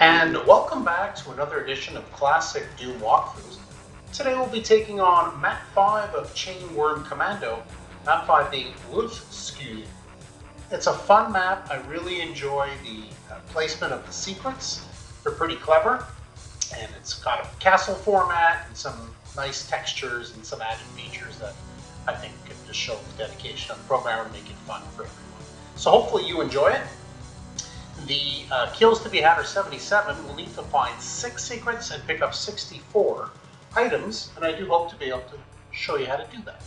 And welcome back to another edition of Classic Doom Walkthroughs. Today we'll be taking on Map 5 of Chainworm Kommando, Map 5 being Wolfskuhlen. It's a fun map. I really enjoy the placement of the secrets. They're pretty clever, and it's got a castle format and some nice textures and some added features that I think could just show the dedication of the programmer to make it fun for everyone. So hopefully you enjoy it. The kills to be had are 77. We'll need to find 6 secrets and pick up 64 items, and I do hope to be able to show you how to do that.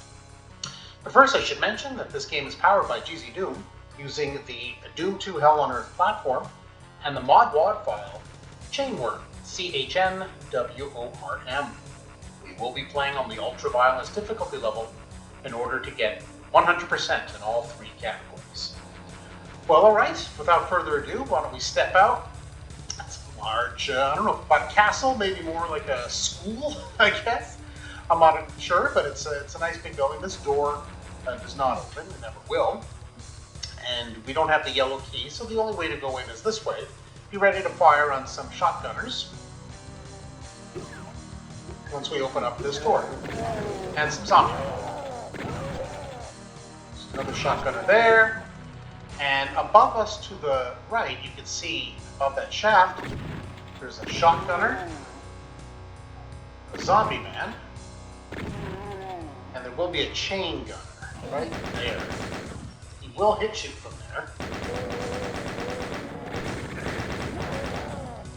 But first I should mention that this game is powered by GZDoom using the Doom 2 Hell on Earth platform and the mod WAD file Chainworm, CHNWORM. We will be playing on the ultra violence difficulty level in order to get 100% in all 3 categories. Well, alright, without further ado, why don't we step out? That's a large, I don't know about a castle, maybe more like a school, I guess. I'm not sure, but it's a nice big building. This door does not open, it never will. And we don't have the yellow key, so the only way to go in is this way. Be ready to fire on some shotgunners once we open up this door. And some zombies. Another shotgunner there. And above us to the right, you can see above that shaft, there's a shotgunner, a zombie man, and there will be a chain gunner right there. He will hit you from there.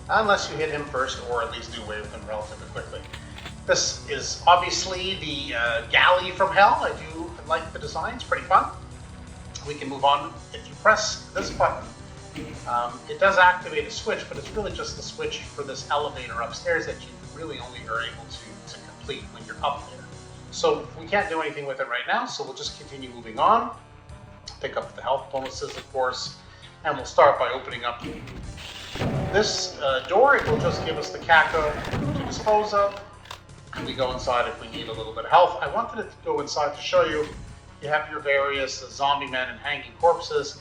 Unless you hit him first, or at least do away with him relatively quickly. This is obviously the galley from hell. I do like the design, it's pretty fun. We can move on. If you press this button, it does activate a switch, but it's really just the switch for this elevator upstairs that you really only are able to complete when you're up there. So we can't do anything with it right now, so we'll just continue moving on. Pick up the health bonuses, of course, and we'll start by opening up this door. It will just give us the caca to dispose of, and we go inside if we need a little bit of health. I wanted it to go inside to show you. You have your various zombie men and hanging corpses,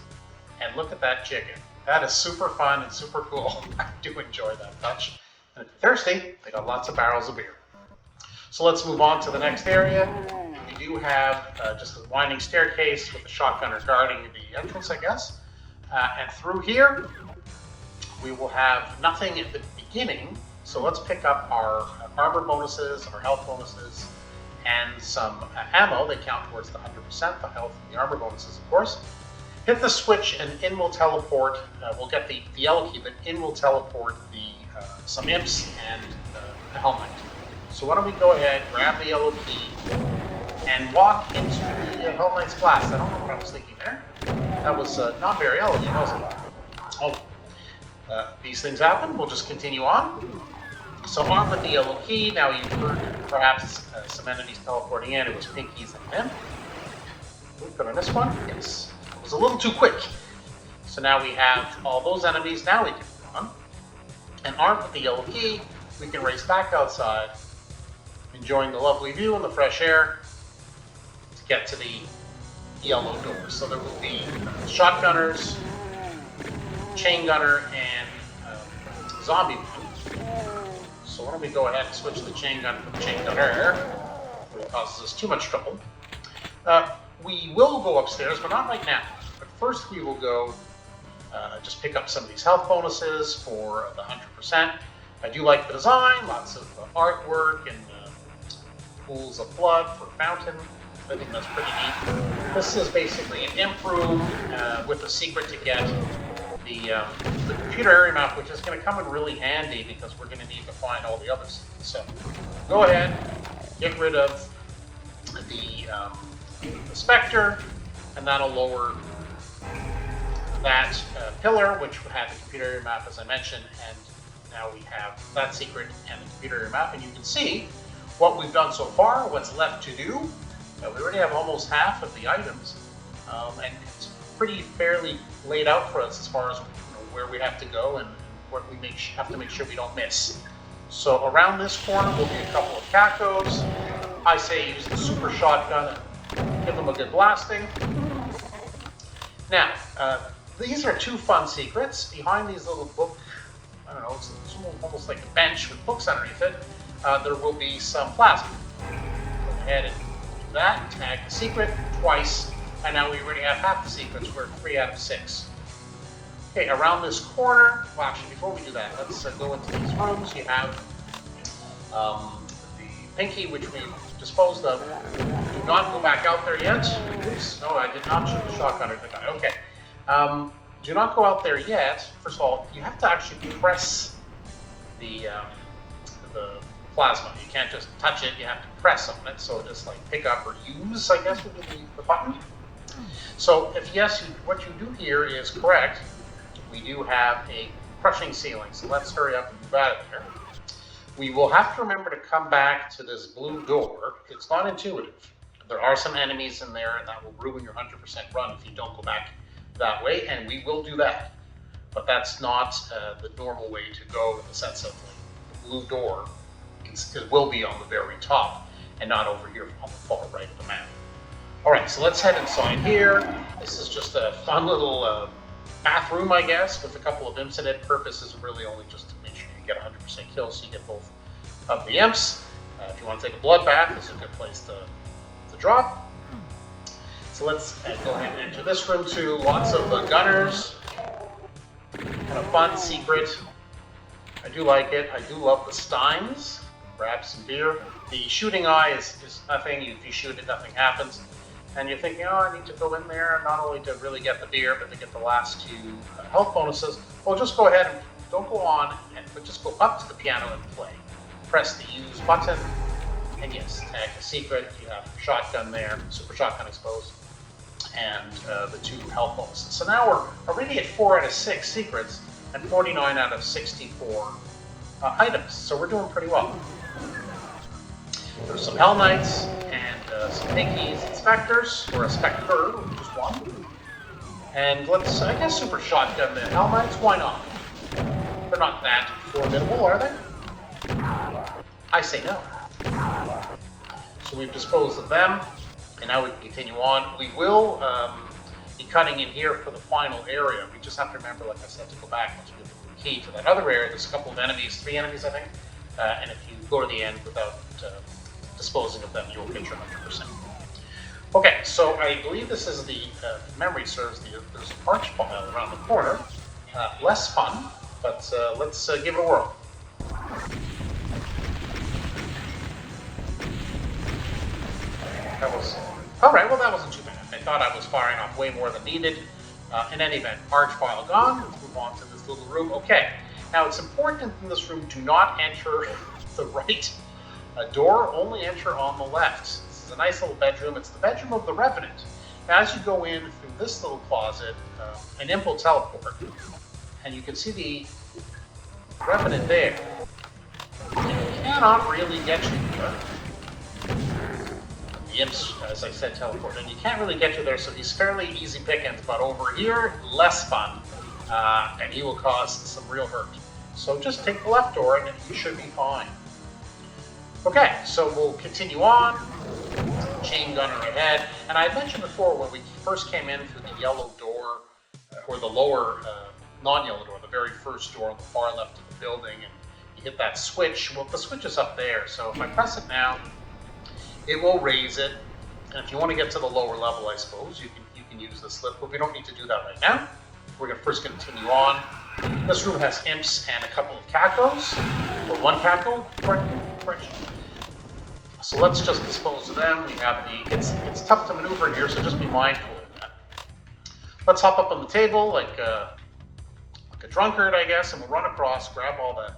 and look at that chicken. That is super fun and super cool. I do enjoy that touch. And if you're thirsty, they got lots of barrels of beer. So let's move on to the next area. We do have just a winding staircase with the shotgunner guarding the entrance, I guess. And through here, we will have nothing at the beginning. So let's pick up our armor bonuses, our health bonuses, and some ammo. They count towards the 100%, the health and the armor bonuses, of course. Hit the switch and in will teleport. We'll get the yellow key, but in will teleport some imps and the helmet. So why don't we go ahead, grab the yellow key, and walk into the Hell Knight's Blast. I don't know what I was thinking there. That was not very elegant, was it? Oh, these things happen. We'll just continue on. So on with the yellow key. Now you've heard perhaps some enemies teleporting in. It was pinkies and men. Good on this one. Yes. It was a little too quick. So now we have all those enemies. Now we can move on. And armed with the yellow key, we can race back outside, enjoying the lovely view and the fresh air to get to the yellow door. So there will be shotgunners, chain gunner, and zombie men. So why don't we go ahead and switch the chain gun for the chain gunner, where it causes us too much trouble. We will go upstairs, but not right now. But first we will go just pick up some of these health bonuses for the 100%. I do like the design, lots of artwork and pools of blood for fountain. I think that's pretty neat. This is basically an imp room with a secret to get the computer area map, which is going to come in really handy because we're going to need to find all the others. So go ahead, get rid of the Spectre, and that'll lower that pillar, which had the computer area map, as I mentioned, and now we have that secret and the computer area map, and you can see what we've done so far, what's left to do. We already have almost half of the items, and it's pretty fairly laid out for us as far as where we have to go and what we have to make sure we don't miss. So around this corner will be a couple of cacos. I say use the super shotgun and give them a good blasting. Now, these are 2 fun secrets. Behind these little book, I don't know, it's almost like a bench with books underneath it, there will be some plasma. Go ahead and do that, tag the secret twice, and now we already have half the sequence. We're 3 out of 6. Okay, around this corner, well actually before we do that, let's go into these rooms. You have the pinky, which we disposed of. Do not go back out there yet. Oops, no, I did not shoot the shotgun at the guy. Okay. Do not go out there yet. First of all, you have to actually press the plasma. You can't just touch it, you have to press on it. So just like pick up or use, I guess, would be the button. So if yes, what you do here is correct. We do have a crushing ceiling, so let's hurry up and move out of there. We will have to remember to come back to this blue door. It's not intuitive. There are some enemies in there, and that will ruin your 100% run if you don't go back that way, and we will do that. But that's not the normal way to go in the sense of like, the blue door. It will be on the very top and not over here on the far right of the map. All right, so let's head inside here. This is just a fun little bathroom, I guess, with a couple of imps in it. Purpose is really only just to make sure you get 100% kills, so you get both of the imps. If you want to take a blood bath, this is a good place to drop. So let's go ahead and enter this room too. Lots of gunners. Kind of fun, secret. I do like it. I do love the steins. Grab some beer. The shooting eye is nothing. If you shoot it, nothing happens. And you're thinking, oh, I need to go in there not only to really get the beer, but to get the last 2 health bonuses. Well, just go ahead and don't go on, but just go up to the piano and play. Press the use button, and yes, tag the secret. You have shotgun there, super shotgun exposed, and the 2 health bonuses. So now we're already at 4 out of 6 secrets and 49 out of 64 items. So we're doing pretty well. There's some Hell Knights and some pinkies, inspectors, or a spectre, which is 1. And let's, I guess, super shotgun the Hell Knights. Why not? They're not that formidable, are they? I say no. So we've disposed of them, and now we can continue on. We will be cutting in here for the final area. We just have to remember, like I said, to go back once we get the key to that other area. There's a couple of enemies, 3 enemies, I think. And if you go to the end without disposing of them, you will get your 100%. Okay, so I believe this is the, if memory serves, there's an arch pile around the corner. Less fun, but let's give it a whirl. That was, all right, well that wasn't too bad. I thought I was firing off way more than needed. In any event, arch pile gone. Let's move on to this little room. Okay, now it's important in this room to not enter the right door, only enter on the left. This is a nice little bedroom. It's the bedroom of the Revenant. Now, as you go in through this little closet, an imp will teleport, and you can see the Revenant there. It cannot really get you there. The imps, as I said, teleport, and you can't really get you there, so he's fairly easy pickings, but over here, less fun, and he will cause some real hurt. So just take the left door, and you should be fine. Okay, so we'll continue on. Chain gunner ahead, and I mentioned before when we first came in through the yellow door, or the lower non-yellow door, the very first door on the far left of the building, and you hit that switch. Well, the switch is up there, so if I press it now, it will raise it. And if you want to get to the lower level, I suppose you can use the slip, but we don't need to do that right now. We're going to first continue on. This room has imps and a couple of cacos, or 1 caco, correct? So let's just dispose of them. We have the, it's tough to maneuver here, so just be mindful of that. Let's hop up on the table like a drunkard, I guess, and we'll run across, grab all the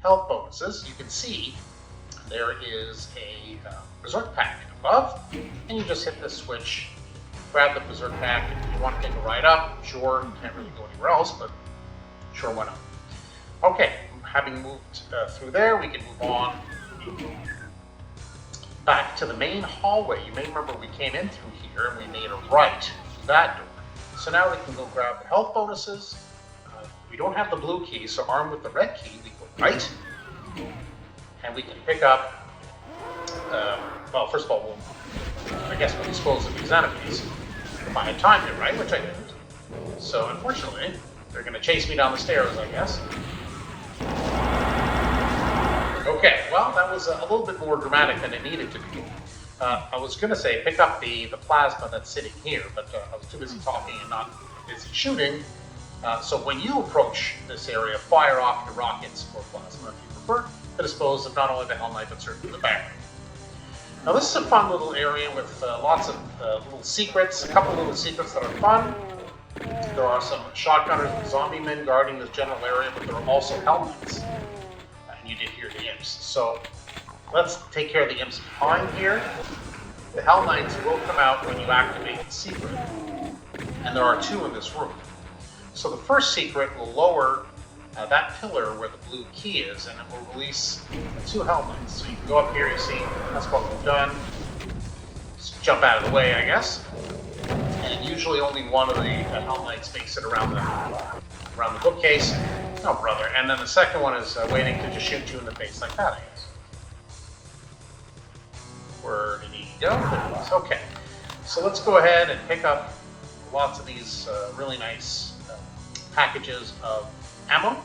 health bonuses. You can see there is a Berserk Pack above, and you just hit this switch, grab the Berserk Pack. If you want to take a ride up, sure, you can't really go anywhere else, but sure, why not? Okay, having moved through there, we can move on back to the main hallway. You may remember we came in through here and we made a right through that door. So now we can go grab the health bonuses. We don't have the blue key, so armed with the red key, we go right, and we can pick up, well, first of all, I guess we'll dispose of these enemies. If I had time to, right? Which I didn't. So unfortunately, they're going to chase me down the stairs, I guess. well, that was a little bit more dramatic than it needed to be. I was going to say pick up the plasma that's sitting here, but I was too busy talking and not busy shooting. So when you approach this area, fire off your rockets or plasma if you prefer, to dispose of not only the Hell Knight, but certainly the Baron. Now this is a fun little area with lots of little secrets, a couple little secrets that are fun. There are some shotgunners and zombie men guarding this general area, but there are also Hell Knights. And you did hear the imps. So let's take care of the imps behind here. The Hell Knights will come out when you activate the secret. And there are 2 in this room. So the first secret will lower that pillar where the blue key is, and it will release 2 Hell Knights. So you can go up here, you see, that's what we've done. Just jump out of the way, I guess. And usually only one of the Hell Knights makes it around the bookcase. Oh, brother. And then the second one is waiting to just shoot you in the face like that, I guess. Where did he go? There he is. Okay. So let's go ahead and pick up lots of these really nice packages of ammo.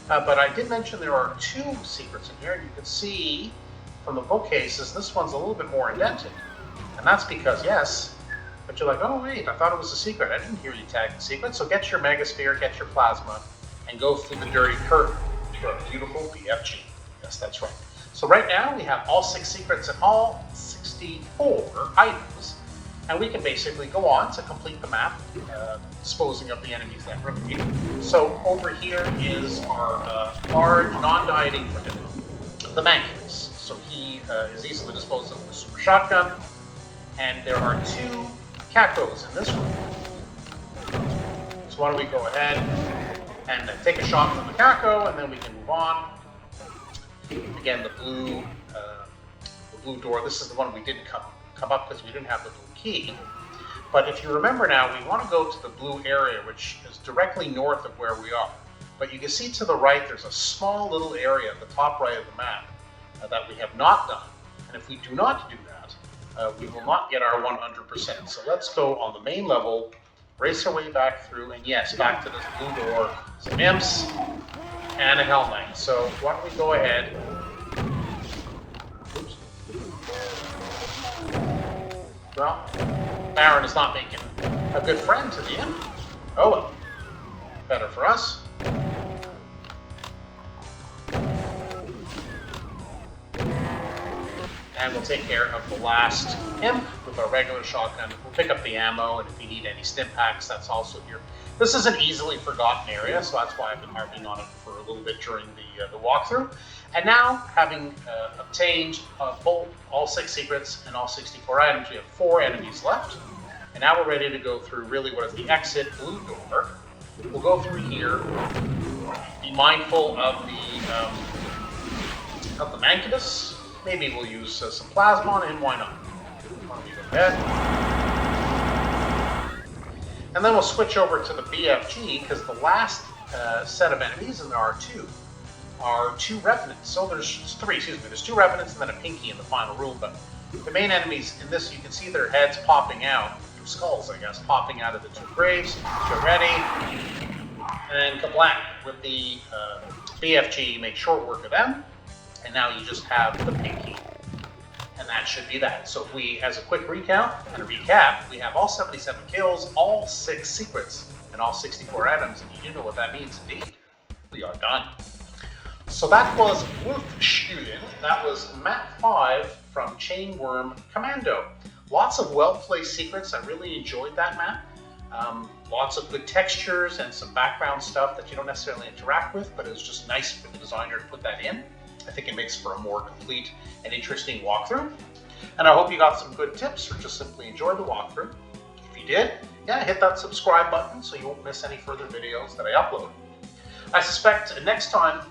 But I did mention there are 2 secrets in here. You can see from the bookcases, this one's a little bit more indented. And that's because, yes, but you're like, oh wait, I thought it was a secret. I didn't hear you tag the secret. So get your Megasphere, get your Plasma, and go through the dirty curtain for a beautiful BFG. Yes, that's right. So right now we have all 6 secrets and all 64 items. And we can basically go on to complete the map, disposing of the enemies that remain. So over here is our large, non-dieting friend, the Mancus. So he is easily disposed of with a super shotgun. And there are 2 Cacos in this room. So why don't we go ahead and take a shot from the Caco, and then we can move on. Again, the blue door. This is the one we didn't come up because we didn't have the blue key. But if you remember now, we want to go to the blue area, which is directly north of where we are. But you can see to the right, there's a small little area at the top right of the map that we have not done. And if we do not do that, we will not get our 100%. So let's go on the main level, race our way back through, and yes, back to this blue door, some imps, and a Hell Knight. So why don't we go ahead. Oops. Well, Baron is not making a good friend to the imp. Oh well. Better for us. And we'll take care of the last imp with our regular shotgun. We'll pick up the ammo, and if you need any stim packs, that's also here. This is an easily forgotten area, so that's why I've been harping on it for a little bit during the walkthrough. And now, having obtained all 6 secrets and all 64 items, we have 4 enemies left. And now we're ready to go through really what is the exit blue door. We'll go through here. Be mindful of the Mancubus. Maybe we'll use some plasma on it, why not? Why don't we go ahead? And then we'll switch over to the BFG, because the last set of enemies, and there are 2, are 2 Revenants. So there's 3, excuse me, there's 2 Revenants and then a Pinky in the final room, but the main enemies in this, you can see their heads popping out, their skulls, I guess, popping out of the 2 graves. Get ready. And kablam, with the BFG, you make short work of them. And now you just have the Pinky. And that should be that. So if we, as a quick recount and a recap, we have all 77 kills, all 6 secrets, and all 64 items. And you do know what that means indeed. We are done. So that was Wolfskuhlen. That was map 5 from Chainworm Kommando. Lots of well-placed secrets. I really enjoyed that map. Lots of good textures and some background stuff that you don't necessarily interact with, but it's just nice for the designer to put that in. I think it makes for a more complete and interesting walkthrough. And I hope you got some good tips or just simply enjoyed the walkthrough. If you did, yeah, hit that subscribe button so you won't miss any further videos that I upload. I suspect next time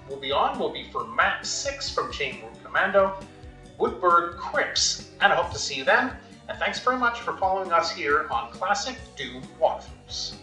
we'll be for map 6 from Chainworm Kommando, Woodburg Crypts. And I hope to see you then. And thanks very much for following us here on Classic Doom Walkthroughs.